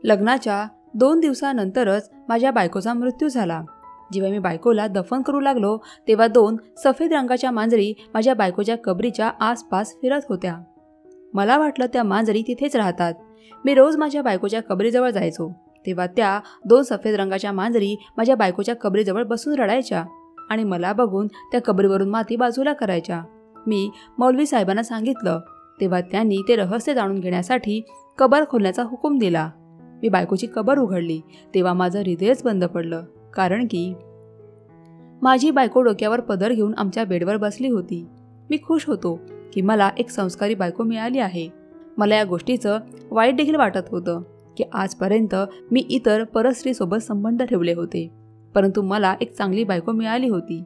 लग्नाच्या 2 दिवसानंतरच माझ्या बायकोचा मृत्यू झाला. जेव्हा मी बायकोला दफन करू लागलो तेव्हा 2 सफेद रंगाच्या मांजरी माझ्या बायकोच्या कबरीच्या आसपास फिरत होत्या. मला वाटलं त्या मांजरी तिथेच राहतात. मी रोज माझ्या बायकोच्या कबरीजवळ जायचो तेव्हा त्या 2 सफेद रंगाच्या मांजरी माझ्या बायकोच्या कबरीजवळ बसून रडायच्या आणि मला बघून त्या कबरीवरून माती बाजूला करायच्या. मी मौलवी साहेबांना सांगितलं तेव्हा त्यांनी ते रहस्य जाणून घेण्यासाठी कबर खोलण्याचा हुकूम दिला. मी बायकोची कबर उघडली तेव्हा माझं हृदयच बंद पडलं, कारण की माझी बायको डोक्यावर पदर घेऊन आमच्या बेडवर बसली होती. मी खुश होतो की मला एक संस्कारी बायको मिळाली आहे. मला या गोष्टीचं वाईट देखील वाटत होतं की आजपर्यंत मी इतर परस्त्रीसोबत संबंध ठेवले होते, परंतु मला एक चांगली बायको मिळाली होती.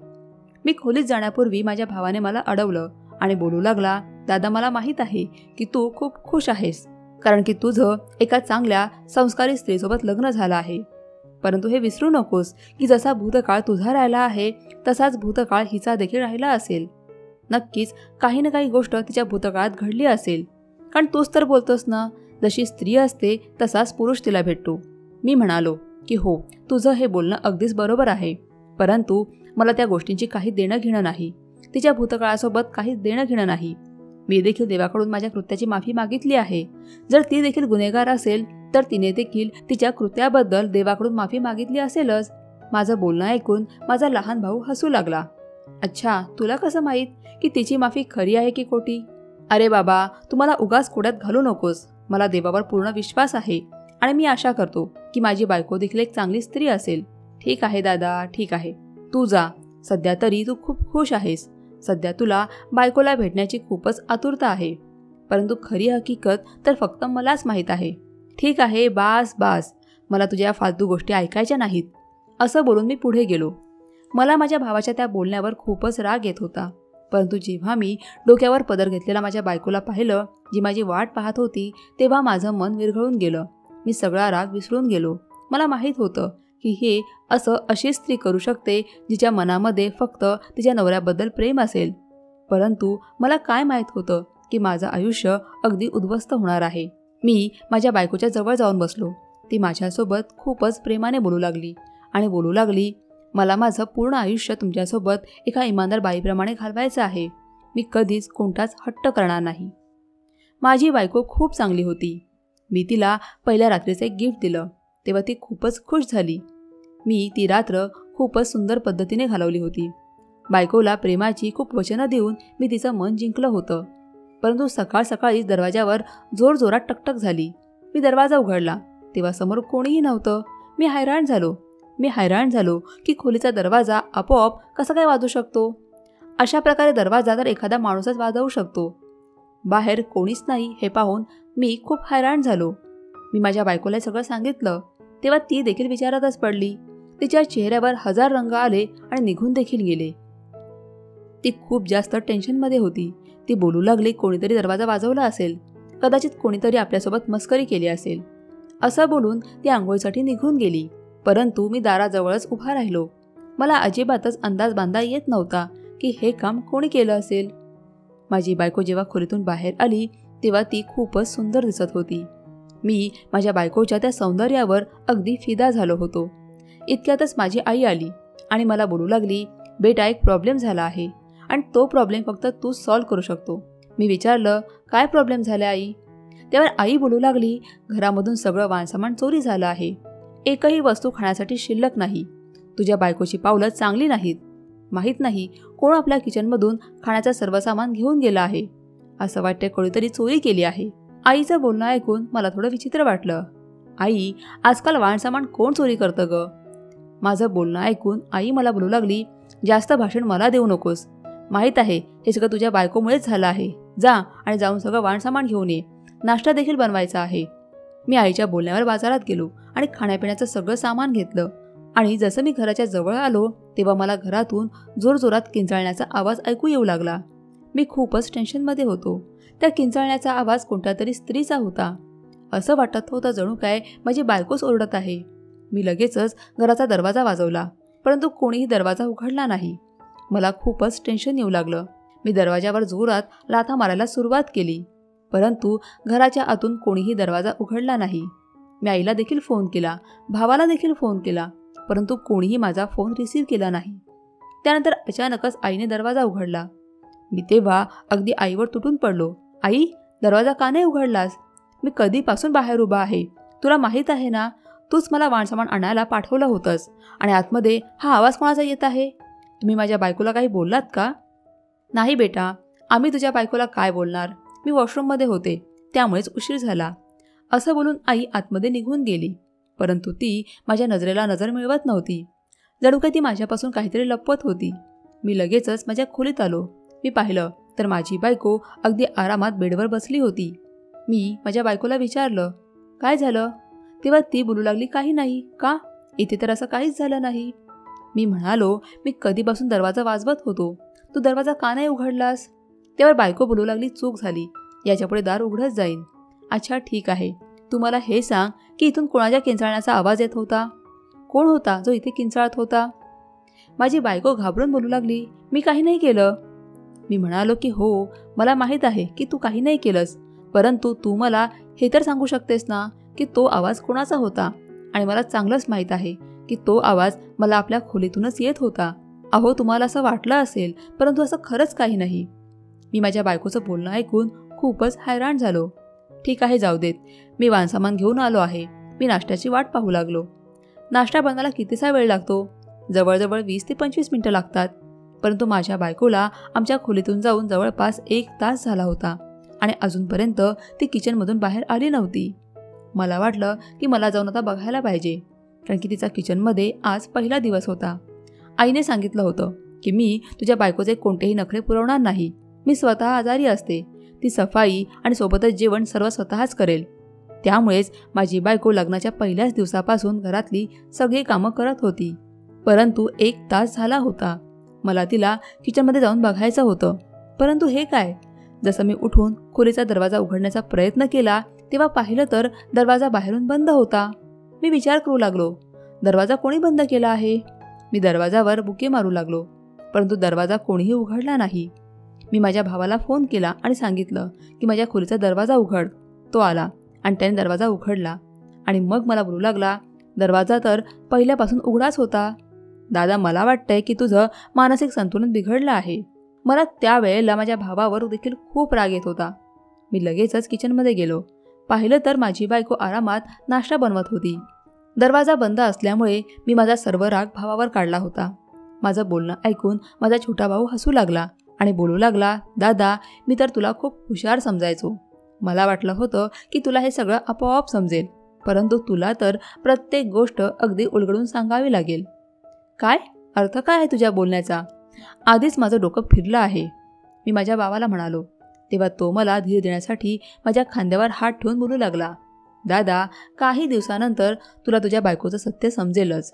मी खोलीत जाण्यापूर्वी माझ्या भावाने मला अडवलं आणि बोलू लागला, दादा मला माहीत आहे की तू खूप खुश आहेस, कारण की तुझं एका चांगल्या संस्कारी स्त्रीसोबत लग्न झालं आहे. परंतु हे विसरू नकोस की जसा भूतकाळ तुझा राहिला आहे तसाच भूतकाळ हिचा देखील राहिला असेल. नक्कीच काही ना काही गोष्ट तिच्या भूतकाळात घडली असेल, कारण तूच तर बोलतोस ना, जशी स्त्री असते तसाच पुरुष तिला भेटतो. मी म्हणालो की हो, तुझं हे बोलणं अगदीच बरोबर आहे, परंतु मला त्या गोष्टींची काही देणं घेणं नाही. तिच्या भूतकाळासोबत काहीच देणं घेणं नाही. मी देखील देवाकडून माझ्या कृत्याची माफी मागितली आहे. जर ती देखील गुन्हेगार असेल तर तिने देखील तिच्या कृत्याबद्दल देवाकडून माफी मागितली असेलच. माझं बोलणं ऐकून माझा लहान भाऊ हसू लागला. अच्छा, तुला कसं माहीत की तिची माफी खरी आहे की खोटी? अरे बाबा, तू मला उगाच कोड्यात घालू नकोस. मला देवावर पूर्ण विश्वास आहे आणि मी आशा करतो की माझी बायको देखील एक चांगली स्त्री असेल. ठीक आहे दादा, ठीक आहे, तू जा. सध्या तरी तू खूप खुश आहेस. सध्या तुला बायकोला भेटण्याची खूपच आतुरता आहे, परंतु खरी हकीकत तर फक्त मलाच माहीत आहे. ठीक आहे, बास बास, मला तुझ्या फालतू गोष्टी ऐकायच्या नाहीत. असं बोलून मी पुढे गेलो. मला माझ्या भावाच्या त्या बोलण्यावर खूपच राग येत होता, परंतु जेव्हा मी डोक्यावर पदर घेतलेला माझ्या बायकोला पाहिलं, जी माझी वाट पाहत होती, तेव्हा माझं मन विरघळून गेलं. मी सगळा राग विसरून गेलो. मला माहीत होतं की हे असं अशी स्त्री करू शकते जिच्या मनामध्ये फक्त तिच्या नवऱ्याबद्दल प्रेम असेल. परंतु मला काय माहीत होतं की माझं आयुष्य अगदी उद्ध्वस्त होणार आहे. मी माझ्या बायकोच्या जवळ जाऊन बसलो. ती माझ्यासोबत खूपच प्रेमाने बोलू लागली आणि बोलू लागली, मला माझं पूर्ण आयुष्य तुमच्यासोबत एका इमानदार बाईप्रमाणे घालवायचं आहे. मी कधीच कोणताच हट्ट करणार नाही. माझी बायको खूप चांगली होती. मी तिला पहिल्या रात्रीचं एक गिफ्ट दिलं तेव्हा ती खूपच खुश झाली. मी ती रात्र खूपच सुंदर पद्धतीने घालवली होती. बायकोला प्रेमाची खूप वचनं देऊन मी तिचं मन जिंकलं होतं. परंतु सकाळ सकाळीच दरवाजावर जोरजोरात टकटक झाली. मी दरवाजा उघडला तेव्हा समोर कोणीही नव्हतं. मी हैराण झालो की खोलीचा दरवाजा आपोआप कसा काय वाजू शकतो. अशा प्रकारे दरवाजा तर एखादा माणूसच वाजवू शकतो. बाहेर कोणीच नाही हे पाहून मी खूप हैराण झालो. मी माझ्या बायकोला सगळं सांगितलं तेव्हा ती देखील विचारातच पडली. तिच्या चेहऱ्यावर 1000 रंग आले आणि निघून देखील गेले. ती खूप जास्त टेन्शनमध्ये होती. ती बोलू लागली, कोणीतरी दरवाजा वाजवला असेल, कदाचित कोणीतरी आपल्यासोबत मस्करी केली असेल. असं बोलून ती आंघोळीसाठी निघून गेली. परंतु मी दाराजवळच उभा राहिलो. मला अजिबातच अंदाज बांधता येत नव्हता की हे काम कोणी केलं असेल. माझी बायको जेव्हा खोलीतून बाहेर आली तेव्हा ती खूपच सुंदर दिसत होती. मी माझ्या बायकोच्या त्या सौंदर्यावर अगदी फिदा झालो होतो. इतक्यातच माझी आई आली आणि मला बोलू लागली, बेटा एक प्रॉब्लेम झाला आहे आणि तो प्रॉब्लेम फक्त तू सॉल्व्ह करू शकतो. मी विचारलं, काय प्रॉब्लेम झाला आई? त्यावर आई बोलू लागली, घरामधून सगळं वाणसामान चोरी झालं आहे. एकही वस्तू खाण्यासाठी शिल्लक नाही. तुझ्या बायकोची पावलं चांगली नाहीत. माहीत नाही कोण आपल्या किचनमधून खाण्याचं सर्व सामान घेऊन गेलं आहे. असं वाटतं कोणीतरी चोरी केली आहे. आईचं बोलणं ऐकून मला थोडं विचित्र वाटलं. आई, आजकाल वाणसामान कोण चोरी करतं ग? माझं बोलणं ऐकून आई मला बोलू लागली, जास्त भाषण मला देऊ नकोस. माहीत आहे हे सगळं तुझ्या बायकोमुळेच झालं आहे. जा आणि जाऊन सगळं वाणसामान घेऊन ये. नाश्ता देखील बनवायचा आहे. मी आईच्या बोलण्यावर बाजारात गेलो आणि खाण्यापिण्याचं सगळं सामान घेतलं आणि जसं मी घराच्या जवळ आलो तेव्हा मला घरातून जोरजोरात किंचाळण्याचा आवाज ऐकू येऊ लागला. मी खूपच टेन्शनमध्ये होतो. त्या किंचाळण्याचा आवाज कोणत्या तरी स्त्रीचा होता. असं वाटत होतं जणू काय माझी बायकोच ओरडत आहे. मी लगेचच घराचा दरवाजा वाजवला, परंतु कोणीही दरवाजा उघडला नाही. मला खूपच टेन्शन येऊ लागलं. मी दरवाजावर जोरात लाथा मारायला सुरुवात केली, परंतु घराच्या आतून कोणीही दरवाजा उघडला नाही. मी आईला देखील फोन केला, भावाला देखील फोन केला, परंतु कोणीही माझा फोन रिसीव्ह केला नाही. त्यानंतर अचानकच आईने दरवाजा उघडला. मी तेव्हा अगदी आईवर तुटून पडलो. आई, दरवाजा का नाही उघडलास? मी कधीपासून बाहेर उभा आहे. तुला माहीत आहे ना, तूच मला वाणसामान आणायला पाठवलं होतंस. आणि आतमध्ये हा आवाज कोणाचा येत आहे? तुम्ही माझ्या बायकोला काही बोललात का? नाही बेटा, आम्ही तुझ्या बायकोला काय बोलणार? मी वॉशरूममध्ये होते, त्यामुळेच उशीर झाला. असं बोलून आई आतमध्ये निघून गेली. परंतु ती माझ्या नजरेला नजर मिळवत नव्हती. जणू काही ती माझ्यापासून काहीतरी लपवत होती. मी लगेचच माझ्या खोलीत आलो. मी पाहिलं तर माझी बायको अगदी आरामात बेडवर बसली होती. मी माझ्या बायकोला विचारलं, काय झालं? तेव्हा ती बोलू लागली, काही नाही. का? इथे तर असं काहीच झालं नाही. मी म्हणालो, मी कधीपासून दरवाजा वाजवत होतो, तू दरवाजा का नाही उघडलास? तेव्हा बायको बोलू लागली, चूक झाली, याच्यापुढे दार उघडत जाईन. अच्छा ठीक आहे, तू मला हे सांग की इथून कोणाच्या किंचाळण्याचा आवाज येत होता? कोण होता जो इथे किंचाळत होता? माझी बायको घाबरून बोलू लागली, मी काही नाही केलं. मी म्हणालो की हो, मला माहीत आहे की तू काही नाही केलंस, परंतु तू मला हे तर सांगू शकतेस ना की तो आवाज कोणाचा होता? आणि मला चांगलंच माहीत आहे की तो आवाज मला आपल्या खोलीतूनच येत होता. अहो, तुम्हाला असं वाटलं असेल, परंतु असं खरंच काही नाही. मी माझ्या बायकोचं बोलणं ऐकून खूपच हैराण झालो. ठीक आहे, जाऊ देत, मी वाणसामान घेऊन आलो आहे. मी नाश्त्याची वाट पाहू लागलो. नाश्ता बनवायला कितीसा वेळ लागतो? जवळजवळ 20 ते 25 मिनिटं लागतात. परंतु माझ्या बायकोला आमच्या खोलीतून जाऊन जवळपास 1 तास झाला होता आणि अजूनपर्यंत ती किचनमधून बाहेर आली नव्हती. मला वाटलं की मला जाऊन आता बघायला पाहिजे, कारण की तिचा किचनमध्ये आज पहिला दिवस होता. आईने सांगितलं होतं की मी तुझ्या बायकोचे कोणतेही नखरे पुरवणार नाही. मी स्वतः आजारी असते. ती सफाई आणि सोबतच जेवण सर्व स्वतःच करेल. त्यामुळेच माझी बायको लग्नाच्या पहिल्याच दिवसापासून घरातली सगळी कामं करत होती. परंतु 1 तास झाला होता. मला तिला किचनमध्ये जाऊन बघायचं होतं. परंतु हे काय? जसं मी उठून खोलीचा दरवाजा उघडण्याचा प्रयत्न केला तेव्हा पाहिलं तर दरवाजा बाहेरून बंद होता. मी विचार करू लागलो, दरवाजा कोणी बंद केला आहे? मी दरवाजावर बुके मारू लागलो, परंतु दरवाजा कोणीही उघडला नाही. मी माझ्या भावाला फोन केला आणि सांगितलं की माझ्या खोलीचा दरवाजा उघड. तो आला आणि त्याने दरवाजा उघडला आणि मग मला बोलू लागला, दरवाजा तर पहिल्यापासून उघडाच होता. दादा, मला वाटतंय की तुझं मानसिक संतुलन बिघडलं आहे. मला त्यावेळेला माझ्या भावावर देखील खूप राग येत होता. मी लगेचच किचनमध्ये गेलो. पाहिलं तर माझी बायको आरामात नाश्ता बनवत होती. दरवाजा बंद असल्यामुळे मी माझा सर्व राग भावावर काढला होता. माझं बोलणं ऐकून माझा छोटा भाऊ हसू लागला आणि बोलू लागला, दादा, मी तर तुला खूप हुशार समजायचो. मला वाटलं होतं की तुला हे सगळं आपोआप समजेल, परंतु तुला तर प्रत्येक गोष्ट अगदी उलगडून सांगावी लागेल. काय अर्थ काय आहे तुझ्या बोलण्याचा? आधीच माझं डोकं फिरलं आहे, मी माझ्या भावाला म्हणालो. तेव्हा तो मला धीर देण्यासाठी माझ्या खांद्यावर हात ठेवून बोलू लागला, दादा, काही दिवसानंतर तुला तुझ्या बायकोचं सत्य समजेलच.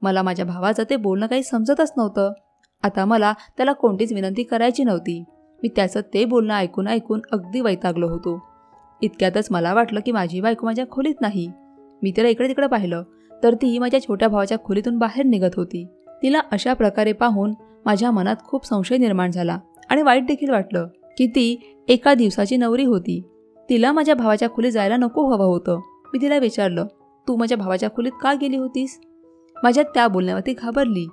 मला माझ्या भावाचं ते बोलणं काही समजतच नव्हतं. आता मला त्याला कोणतीच विनंती करायची नव्हती. मी त्याचं ते बोलणं ऐकून ऐकून अगदी वैतागलो होतो. इतक्यातच मला वाटलं की माझी बायको माझ्या खोलीत नाही. मी तिला इकडे तिकडे पाहिलं तर ती माझ्या छोट्या भावाच्या खोलीतून बाहेर निघत होती. तिला अशा प्रकारे पाहून माझ्या मनात खूप संशय निर्माण झाला आणि वाईट देखील वाटलं की ती एका दिवसाची नवरी होती. तिला माझ्या भावाच्या खोलीत जायला नको हवं होतं. मी तिला विचारलं, तू माझ्या भावाच्या खोलीत का गेली होतीस? माझ्या त्या बोलण्यावरती घाबरली.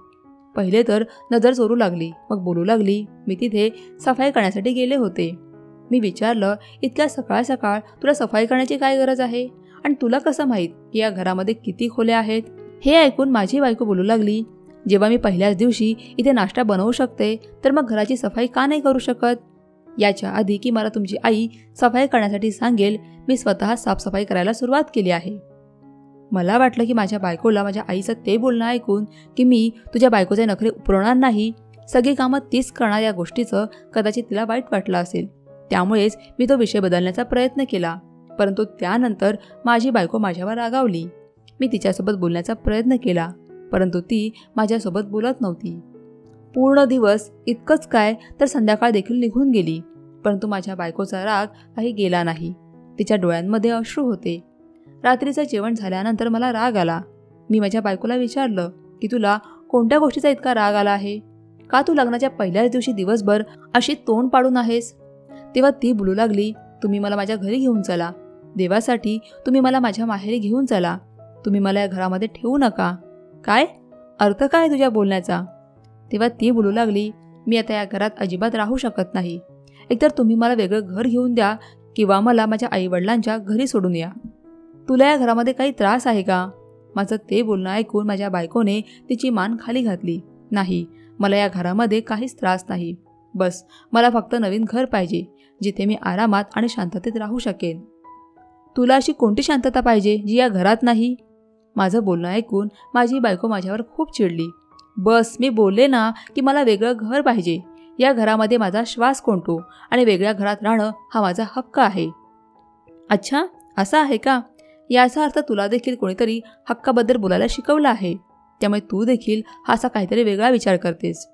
पहिले तर नजर चोरू लागली, मग बोलू लागली, मी तिथे सफाई करण्यासाठी गेले होते. मी विचारलं, इतक्या सकाळ सकाळ तुला सफाई करण्याची काय गरज आहे? आणि तुला कसं माहीत की या घरामध्ये किती खोल्या आहेत? हे ऐकून माझी बायको बोलू लागली, जेव्हा मी पहिल्याच दिवशी इथे नाश्ता बनवू शकते तर मग घराची सफाई का नाही करू शकत? याच्या आधी की मला तुमची आई सफाई करण्यासाठी सांगेल, मी स्वतः साफसफाई करायला सुरुवात केली आहे. मला वाटलं की माझ्या बायकोला माझ्या आईचं ते बोलणं ऐकून की मी तुझ्या बायकोचे नखरे पुरवणार नाही, सगळी कामं तीच करणार, या गोष्टीचं कदाचित तिला वाईट वाटलं असेल. त्यामुळेच मी तो विषय बदलण्याचा प्रयत्न केला. परंतु त्यानंतर माझी बायको माझ्यावर रागावली. मी तिच्यासोबत बोलण्याचा प्रयत्न केला, परंतु ती माझ्यासोबत बोलत नव्हती. पूर्ण दिवस इतकंच काय तर संध्याकाळ देखील निघून गेली, परंतु माझ्या बायकोचा राग काही गेला नाही. तिच्या डोळ्यांमध्ये अश्रू होते. रात्रीचं जेवण झाल्यानंतर मला राग आला. मी माझ्या बायकोला विचारलं की तुला कोणत्या गोष्टीचा इतका राग आला आहे? का तू लग्नाच्या पहिल्याच दिवशी दिवसभर अशी तोंड पाडून आहेस? तेव्हा ती बोलू लागली, तुम्ही मला माझ्या घरी घेऊन चला. देवासाठी तुम्ही मला माझ्या माहेरी घेऊन चला. तुम्ही मला या घरामध्ये ठेवू नका. काय अर्थ काय तुझ्या बोलण्याचा? तेव्हा ती बोलू लागली, मी आता या घरात अजिबात राहू शकत नाही. एकतर तुम्ही मला वेगळं घर घेऊन द्या किंवा मला माझ्या आईवडिलांच्या घरी सोडून या. तुला या घरामध्ये काही त्रास आहे का? माझं ते बोलणं ऐकून माझ्या बायकोने तिची मान खाली घातली. नाही, मला या घरामध्ये काहीच त्रास नाही. बस मला फक्त नवीन घर पाहिजे, जिथे मी आरामात आणि शांततेत राहू शकेन. तुला अशी कोणती शांतता पाहिजे जी या घरात नाही? माझं बोलणं ऐकून माझी बायको माझ्यावर खूप चिडली. बस मी बोलले ना की मला वेगळं घर पाहिजे. या घरामध्ये माझा श्वास कोंडतो आणि वेगळ्या घरात राहणं हा माझा हक्क आहे. अच्छा, असा आहे का? याचा अर्थ तुला देखील कोणीतरी हक्काबद्दल बोलायला शिकवलं आहे. त्यामुळे तू देखील हा असा काहीतरी वेगळा विचार करतेस.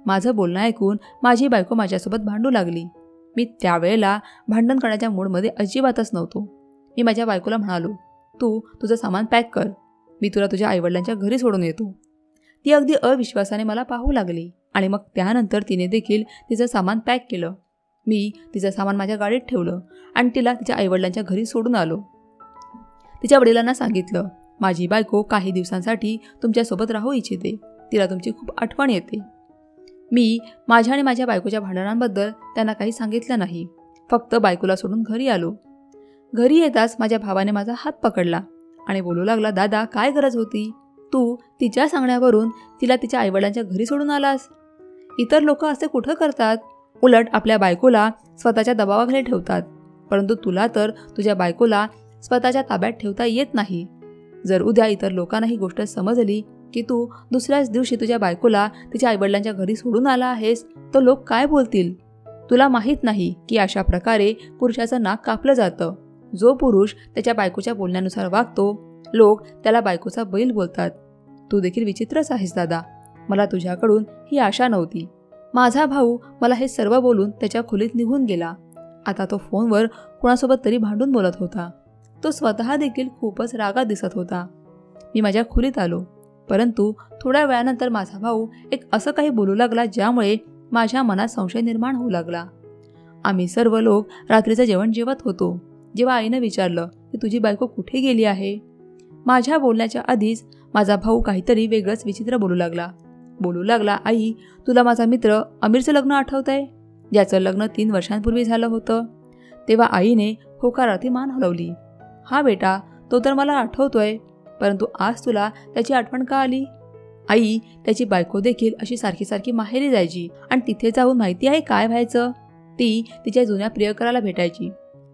माझं बोलणं ऐकून माझी बायको माझ्यासोबत भांडू लागली. मी त्यावेळेला भांडण करण्याच्या मूडमध्ये अजिबातच नव्हतो. मी माझ्या बायकोला म्हणालो, तू तुझं सामान पॅक कर. मी तुला तुझ्या आईवडिलांच्या घरी सोडून येतो. ती अगदी अविश्वासाने मला पाहू लागली आणि मग त्यानंतर तिने देखील तिचं सामान पॅक केलं. मी तिचं सामान माझ्या गाडीत ठेवलं आणि तिला तिच्या आईवडिलांच्या घरी सोडून आलो. तिच्या वडिलांना सांगितलं, माझी बायको काही दिवसांसाठी तुमच्यासोबत राहू इच्छिते. तिला तुमची खूप आठवण येते. मी माझ्या आणि माझ्या बायकोच्या भांडणांबद्दल त्यांना काही सांगितलं नाही. फक्त बायकोला सोडून घरी आलो. घरी येताच माझ्या भावाने माझा हात पकडला आणि बोलू लागला, दादा काय गरज होती? तू तिच्या सांगण्यावरून तिला तिच्या आईवडिलांच्या घरी सोडून आलास. इतर लोक असे कुठं करतात? उलट आपल्या बायकोला स्वतःच्या दबावाखाली ठेवतात. परंतु तुला तर तुझ्या बायकोला स्वतःच्या ताब्यात ठेवता येत नाही. जर उद्या इतर लोकांना ही गोष्ट समजली की तू दुसऱ्याच दिवशी तुझ्या बायकोला तिच्या आईवडिलांच्या घरी सोडून आला आहेस, तर लोक काय बोलतील? तुला माहीत नाही की अशा प्रकारे पुरुषाचं नाक कापलं जातं. जो पुरुष त्याच्या बायकोच्या बोलण्यानुसार वागतो, लोक त्याला बायकोचा बैल बोलतात. तू देखील विचित्रच आहेस दादा. मला तुझ्याकडून ही आशा नव्हती. माझा भाऊ मला हे सर्व बोलून त्याच्या खोलीत निघून गेला. आता तो फोनवर कोणासोबत तरी भांडून बोलत होता. तो स्वतः देखील खूपच रागात दिसत होता. मी माझ्या खोलीत आलो, परंतु थोड्या वेळानंतर माझा भाऊ एक असं काही बोलू लागला ज्यामुळे माझ्या मनात संशय निर्माण होऊ लागला. आम्ही सर्व लोक रात्रीचं जेवण जेवत होतो, जेव्हा आईनं विचारलं की तुझी बायको कुठे गेली आहे. माझ्या बोलण्याच्या आधीच माझा भाऊ काहीतरी वेगळंच विचित्र बोलू लागला, आई तुला माझा मित्र अमीरचं लग्न आठवतंय, ज्याचं लग्न 3 वर्षांपूर्वी झालं होतं. तेव्हा आईने होकारार्थी मान हलवली. हा बेटा, तो तर मला आठवतोय, परंतु आज तुला त्याची आठवण का आली? आई, त्याची बायको देखील अशी सारखी सारखी माहेरी जायची आणि तिथे जाऊन माहिती आहे काय व्हायचं? ती तिच्या जुन्या प्रियकराला भेटायची.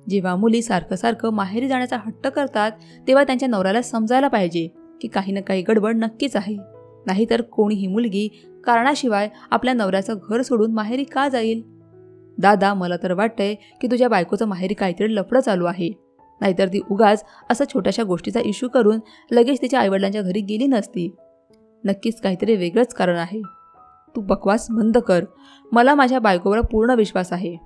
जेव्हा मुली सारखं सारखं माहेरी जाण्याचा हट्ट करतात तेव्हा त्यांच्या नवऱ्याला समजायला पाहिजे की काही ना काही गडबड नक्कीच आहे. नाहीतर कोणीही मुलगी कारणाशिवाय आपल्या नवऱ्याचं घर सोडून माहेरी का जाईल? दादा, मला तर वाटतंय की तुझ्या बायकोचं माहेरी काहीतरी लफडं चालू आहे. नाहीतर ती उगाच असं छोट्याशा गोष्टीचा इश्यू करून लगेच तिच्या आईवडिलांच्या घरी गेली नसती. नक्कीच काहीतरी वेगळंच कारण आहे. तू बकवास बंद कर. मला माझ्या बायकोवर पूर्ण विश्वास आहे.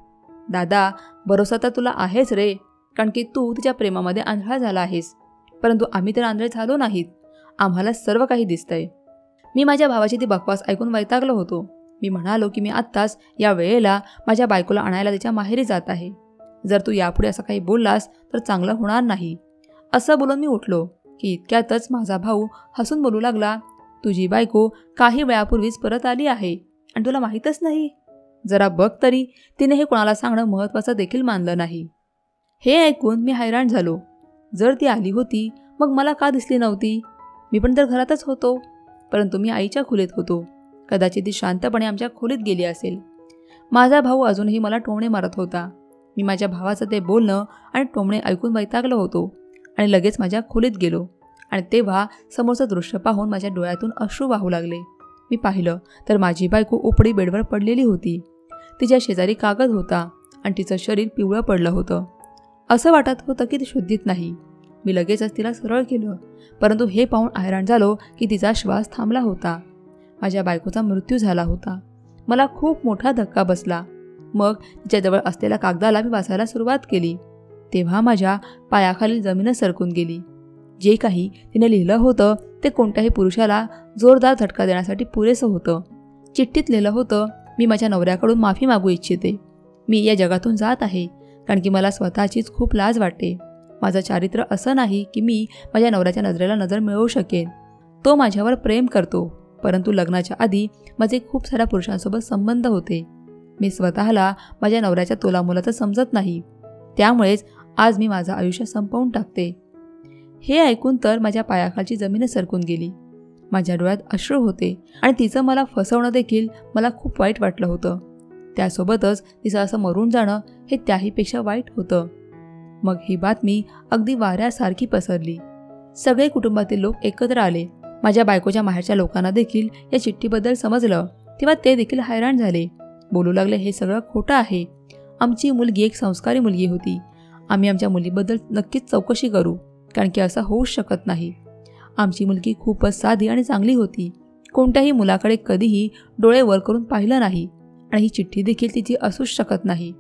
दादा, भरोसा तर तुला आहेच रे, कारण की तू तिच्या प्रेमामध्ये आंधळा झाला आहेस. परंतु आम्ही तर आंधळे झालो नाहीत. आम्हाला सर्व काही दिसतंय. मी माझ्या भावाची ती बकवास ऐकून वैतागलो होतो. मी म्हणालो की मी आत्ताच या वेळेला माझ्या बायकोला आणायला तिच्या माहेरी जात आहे. जर तू यापुढे असं काही बोललास तर चांगलं होणार नाही. असं बोलून मी उठलो की इतक्यातच माझा भाऊ हसून बोलू लागला, तुझी बायको काही वेळापूर्वीच परत आली आहे आणि तुला माहीतच नाही. जरा बघ तरी, तिने हे कोणाला सांगणं महत्त्वाचं देखील मानलं नाही. हे ऐकून मी हैराण झालो. जर ती आली होती मग मला का दिसली नव्हती? मी पण तर घरातच होतो. परंतु मी आईच्या खोलीत होतो. कदाचित ती शांतपणे आमच्या खोलीत गेली असेल. माझा भाऊ अजूनही मला टोमणे मारत होता. मी माझ्या भावाचं ते बोलणं आणि टोमणे ऐकून वैतागलो होतो आणि लगेच माझ्या खोलीत गेलो. आणि तेव्हा समोरचं दृश्य पाहून माझ्या डोळ्यातून अश्रू वाहू लागले. मी पाहिलं तर माझी बायको उपडी बेडवर पडलेली होती. तिच्या शेजारी कागद होता आणि तिचं शरीर पिवळं पडलं होतं. असं वाटत होतं की ती शुद्धीत नाही. मी लगेचच तिला सरळ केलं, परंतु हे पाहून हैराण झालो की तिचा श्वास थांबला होता. माझ्या बायकोचा मृत्यू झाला होता. मला खूप मोठा धक्का बसला. मग तिच्याजवळ असलेल्या कागदाला मी वाचायला सुरुवात केली. तेव्हा माझ्या पायाखालील जमीनच सरकून गेली. जे काही तिने लिहिलं होतं ते कोणत्याही पुरुषाला जोरदार झटका देण्यासाठी पुरेसं होतं. चिठ्ठीत लिहिलं होतं, मी माझ्या नवऱ्याकडून माफी मागू इच्छिते. मी या जगातून जात आहे कारण की मला स्वतःचीच खूप लाज वाटते. माझं चारित्र्य असं नाही की मी माझ्या नवऱ्याच्या नजरेला नजर मिळवू शकेन. तो माझ्यावर प्रेम करतो, परंतु लग्नाच्या आधी माझे खूप साऱ्या पुरुषांसोबत संबंध होते. मी स्वतःला माझ्या नवऱ्याच्या तोलामोलाचं समजत नाही. त्यामुळेच आज मी माझं आयुष्य संपवून टाकते. हे ऐकून तर माझ्या पायाखालची जमीनच सरकून गेली. माझ्या डोळ्यात अश्रू होते आणि तिचं मला फसवणं देखील मला खूप वाईट वाटलं होतं. त्यासोबतच तिचं असं मरून जाणं हे त्याहीपेक्षा वाईट होतं. मग ही बातमी अगदी वाऱ्यासारखी पसरली. सगळे कुटुंबातील लोक एकत्र आले. माझ्या बायकोच्या माहेरच्या लोकांना देखील या चिठ्ठीबद्दल समजलं. तेव्हा ते देखील हैराण झाले. बोलू लागले, हे सगळं खोटं आहे. आमची मुलगी एक संस्कारी मुलगी होती. आम्ही आमच्या मुलीबद्दल नक्कीच चौकशी करू, कारण की असं होऊच शकत नाही. आमची मुलगी खूपच साधी आणि चांगली होती. कोणत्याही मुलाकडे कधीही डोळे वर करून पाहिलं नाही आणि ही चिठ्ठी देखील तिची असूच शकत नाही.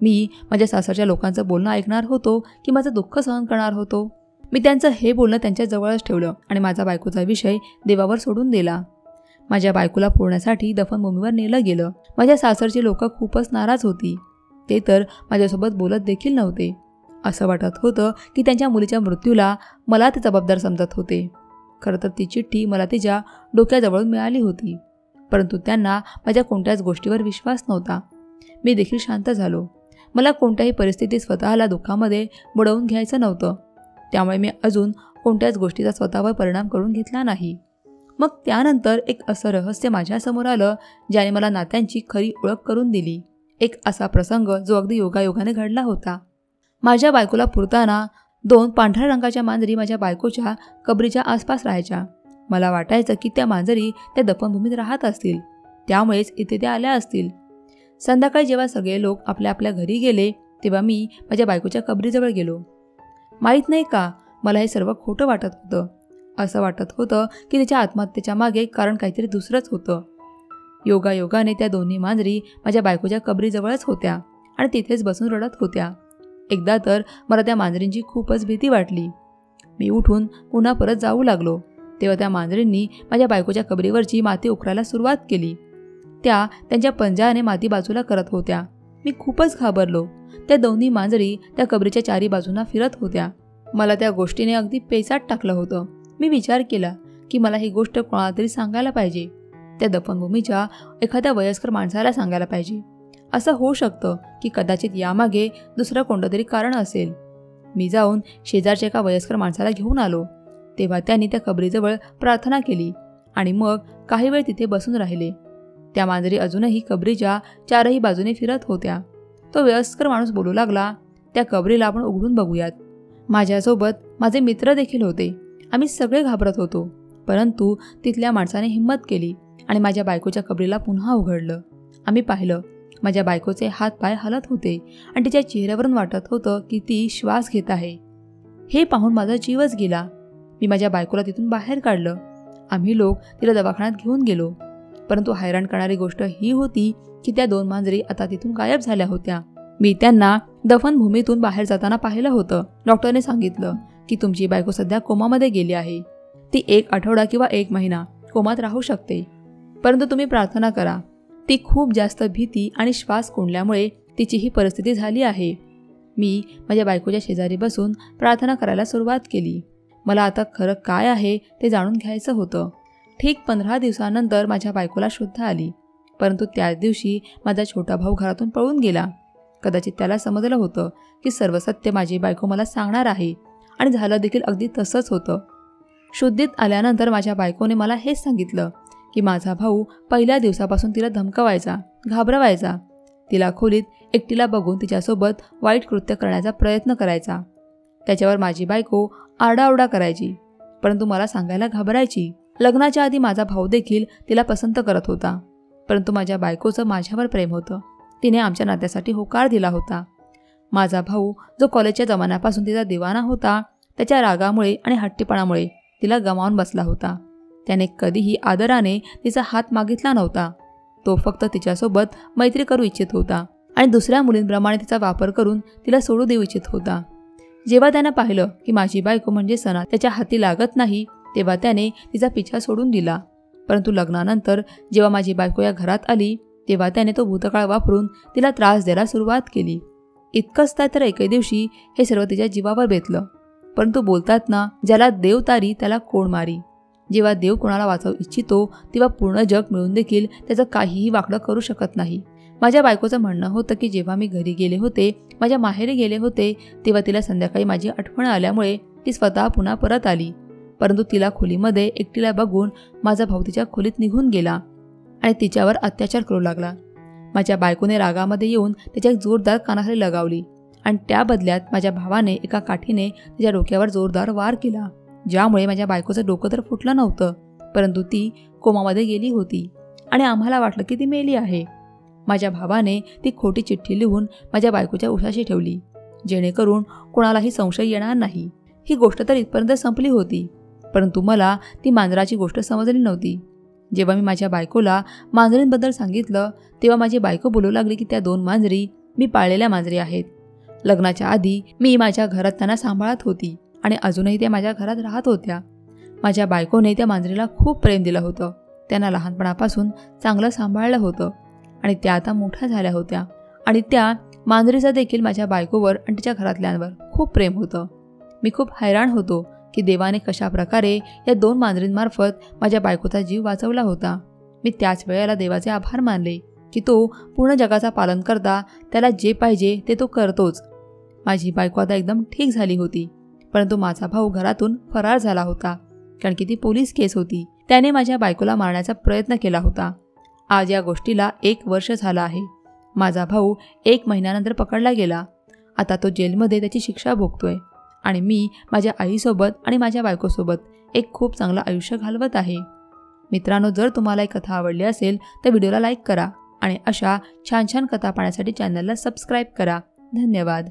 मी माझ्या सासरच्या लोकांचं बोलणं ऐकणार होतो की माझं दुःख सहन करणार होतो? मी त्यांचं हे बोलणं त्यांच्या जवळच ठेवलं आणि माझा बायकोचा विषय देवावर सोडून दिला. माझ्या बायकोला पोळण्यासाठी दफनभूमीवर नेलं गेलं. माझ्या सासरची लोकं खूपच नाराज होती. ते तर माझ्यासोबत बोलत देखील नव्हते. असं वाटत होतं की त्यांच्या मुलीच्या मृत्यूला मला ते जबाबदार समजत होते. खरं तर ती चिठ्ठी मला तिच्या डोक्याजवळून मिळाली होती, परंतु त्यांना माझ्या कोणत्याच गोष्टीवर विश्वास नव्हता. मी देखील शांत झालो. मला कोणत्याही परिस्थितीत स्वतःला दुःखामध्ये बुडवून घ्यायचं नव्हतं. त्यामुळे मी अजून कोणत्याच गोष्टीचा स्वतःवर परिणाम करून घेतला नाही. मग त्यानंतर एक असं रहस्य माझ्यासमोर आलं ज्याने मला नात्यांची खरी ओळख करून दिली. एक असा प्रसंग जो अगदी योगायोगाने घडला होता. माझ्या बायकोला पुरताना 2 पांढऱ्या रंगाच्या मांजरी माझ्या बायकोच्या कबरीच्या आसपास राहायच्या. मला वाटायचं की त्या मांजरी त्या दफनभूमीत राहत असतील, त्यामुळेच इथे त्या आल्या असतील. संध्याकाळी जेव्हा सगळे लोक आपल्या आपल्या घरी गेले तेव्हा मी माझ्या बायकोच्या कबरीजवळ गेलो. माहीत नाही का, मला हे सर्व खोटं वाटत होतं. असं वाटत होतं की तिच्या आत्महत्येच्या मागे कारण काहीतरी दुसरंच होतं. योगायोगाने त्या दोन्ही मांजरी माझ्या बायकोच्या कबरीजवळच होत्या आणि तिथेच बसून रडत होत्या. एकदा तर मला त्या मांजरींची खूपच भीती वाटली. मी उठून पुन्हा परत जाऊ लागलो तेव्हा त्या मांजरींनी माझ्या बायकोच्या कबरीवरची माती उकरायला सुरुवात केली. त्या त्यांच्या पंजाने माती बाजूला करत होत्या. मी खूपच घाबरलो. त्या दोन्ही मांजरी त्या कबरीच्या चारी बाजूंना फिरत होत्या. मला त्या गोष्टीने अगदी पेचात टाकलं होतं. मी विचार केला की मला ही गोष्ट कोणाला तरी सांगायला पाहिजे. त्या दफनभूमीच्या एखाद्या वयस्कर माणसाला सांगायला पाहिजे. असं होऊ शकतं की कदाचित यामागे दुसरं कोणतं तरी कारण असेल. मी जाऊन शेजारच्या एका वयस्कर माणसाला घेऊन आलो. तेव्हा त्यांनी त्या कबरीजवळ प्रार्थना केली आणि मग काही वेळ तिथे बसून राहिले. त्या मांजरी अजूनही कबरीच्या चारही बाजूने फिरत होत्या. तो वयस्कर माणूस बोलू लागला, त्या कबरीला आपण उघडून बघूयात. माझ्यासोबत माझे मित्र देखील होते. आम्ही सगळे घाबरत होतो, परंतु तिथल्या माणसाने हिंमत केली आणि माझ्या बायकोच्या कबरीला पुन्हा उघडलं. आम्ही पाहिलं, माझ्या बायकोचे हात पाय हलत होते आणि तिच्या चेहऱ्यावरून वाटत होतं की ती श्वास घेत आहे. हे पाहून माझा जीवच गेला. मी माझ्या बायकोला तिथून बाहेर काढलं. आम्ही लोक तिला दवाखान्यात घेऊन गेलो, परंतु हैराण करणारी गोष्ट ही होती की त्या 2 मांजरी आता तिथून गायब झाल्या होत्या. मी त्यांना दफनभूमीतून बाहेर जाताना पाहिलं होतं. डॉक्टरने सांगितलं की तुमची बायको सध्या कोमामध्ये गेली आहे. ती 1 आठवडा किंवा 1 महिना कोमात राहू शकते, परंतु तुम्ही प्रार्थना करा. ती खूप जास्त भीती आणि श्वास कोंडल्यामुळे तिची ही परिस्थिती झाली आहे. मी माझ्या बायकोच्या शेजारी बसून प्रार्थना करायला सुरुवात केली. मला आता खरं काय आहे ते जाणून घ्यायचं होतं. ठीक 15 दिवसानंतर माझ्या बायकोला शुद्ध आली, परंतु त्याच दिवशी माझा छोटा भाऊ घरातून पळून गेला. कदाचित त्याला समजलं होतं की सर्व सत्य माझी बायको मला सांगणार आहे आणि झालं देखील अगदी तसंच होतं. शुद्धीत आल्यानंतर माझ्या बायकोने मला हेच सांगितलं की माझा भाऊ पहिल्या दिवसापासून तिला धमकावायचा, घाबरवायचा. तिला खोलीत एकटीला बघून तिच्यासोबत वाईट कृत्य करण्याचा प्रयत्न करायचा. त्याच्यावर माझी बायको आरडाओरडा करायची, परंतु मला सांगायला घाबरायची. लग्नाच्या आधी माझा भाऊ देखील तिला पसंत करत होता, परंतु माझ्या बायकोचं माझ्यावर प्रेम होतं. तिने आमच्या नात्यासाठी होकार दिला होता. माझा भाऊ जो कॉलेजच्या जमान्यापासून तिचा दिवाना होता, त्याच्या रागामुळे आणि हट्टीपणामुळे तिला गमावून बसला होता. त्याने कधीही आदराने तिचा हात मागितला नव्हता. तो फक्त तिच्यासोबत मैत्री करू इच्छित होता आणि दुसऱ्या मुलींप्रमाणे तिचा वापर करून तिला सोडू देऊ इच्छित होता. जेव्हा त्यानं पाहिलं की माझी बायको म्हणजे सना त्याच्या हाती लागत नाही, तेव्हा त्याने तिचा पिछा सोडून दिला. परंतु लग्नानंतर जेव्हा माझी बायको या घरात आली तेव्हा त्याने तो भूतकाळ वापरून तिला त्रास द्यायला सुरुवात केली. इतकंच काय तर एके दिवशी हे सर्व तिच्या जीवावर बेतलं. परंतु बोलतात ना, ज्याला देव तारी त्याला कोण मारी. जेव्हा देव कोणाला वाचवू इच्छितो तेव्हा पूर्ण जग मिळून देखील त्याचं काहीही वाकडं करू शकत नाही. माझ्या बायकोचं म्हणणं होतं की जेव्हा मी घरी गेले होते, माझ्या माहेरी गेले होते, तेव्हा तिला संध्याकाळी माझी आठवण आल्यामुळे ती स्वतः पुन्हा परत आली. परंतु तिला खोलीमध्ये एकटीला बघून माझा भाऊ तिच्या खोलीत निघून गेला आणि तिच्यावर अत्याचार करू लागला. माझ्या बायकोने रागामध्ये येऊन त्याच्या जोरदार कानाखाली लगावली आणि त्या बदल्यात माझ्या भावाने एका काठीने तिच्या डोक्यावर जोरदार वार केला, ज्यामुळे माझ्या बायकोचं डोकं तर फुटलं नव्हतं, परंतु ती कोमामध्ये गेली होती आणि आम्हाला वाटलं की ती मेली आहे. माझ्या भावाने ती खोटी चिठ्ठी लिहून माझ्या बायकोच्या उशाशी ठेवली, जेणेकरून कोणालाही संशय येणार नाही. ही गोष्ट तर इथपर्यंत संपली होती, परंतु मला ती मांजराची गोष्ट समजली नव्हती. जेव्हा मी माझ्या बायकोला मांजरींबद्दल सांगितलं तेव्हा माझी बायको बोलू लागली की त्या 2 मांजरी मी पाळलेल्या मांजरी आहेत. लग्नाच्या आधी मी माझ्या घरात त्यांना सांभाळत होती आणि अजूनही त्या माझ्या घरात राहत होत्या. माझ्या बायकोने त्या मांजरीला खूप प्रेम दिलं होतं. त्यांना लहानपणापासून चांगलं सांभाळलं होतं आणि त्या आता मोठ्या झाल्या होत्या आणि त्या मांजरीचं देखील माझ्या बायकोवर आणि तिच्या घरातल्यांवर खूप प्रेम होतं. मी खूप हैराण होतो की देवाने कशा प्रकारे या 2 मांजरींमार्फत माझ्या बायकोचा जीव वाचवला होता. मी त्याच वेळेला देवाचे आभार मानले की तो पूर्ण जगाचा पालन करता त्याला जे पाहिजे ते तो करतोच. माझी बायको आता एकदम ठीक झाली होती, परंतु माझा भाऊ घरातून फरार झाला होता, कारण की ती पोलीस केस होती. त्याने माझ्या बायकोला मारण्याचा प्रयत्न केला होता. आज या गोष्टीला 1 वर्ष झालं आहे. माझा भाऊ 1 महिन्यानंतर पकडला गेला. आता तो जेलमध्ये त्याची शिक्षा भोगतोय आणि मी माझ्या आईसोबत आणि माझ्या बायकोसोबत एक खूप चांगलं आयुष्य घालवत आहे. मित्रांनो, जर तुम्हाला ही कथा आवडली असेल तर व्हिडिओला लाईक करा आणि अशा छान छान कथा पाहण्यासाठी चॅनलला सबस्क्राईब करा. धन्यवाद.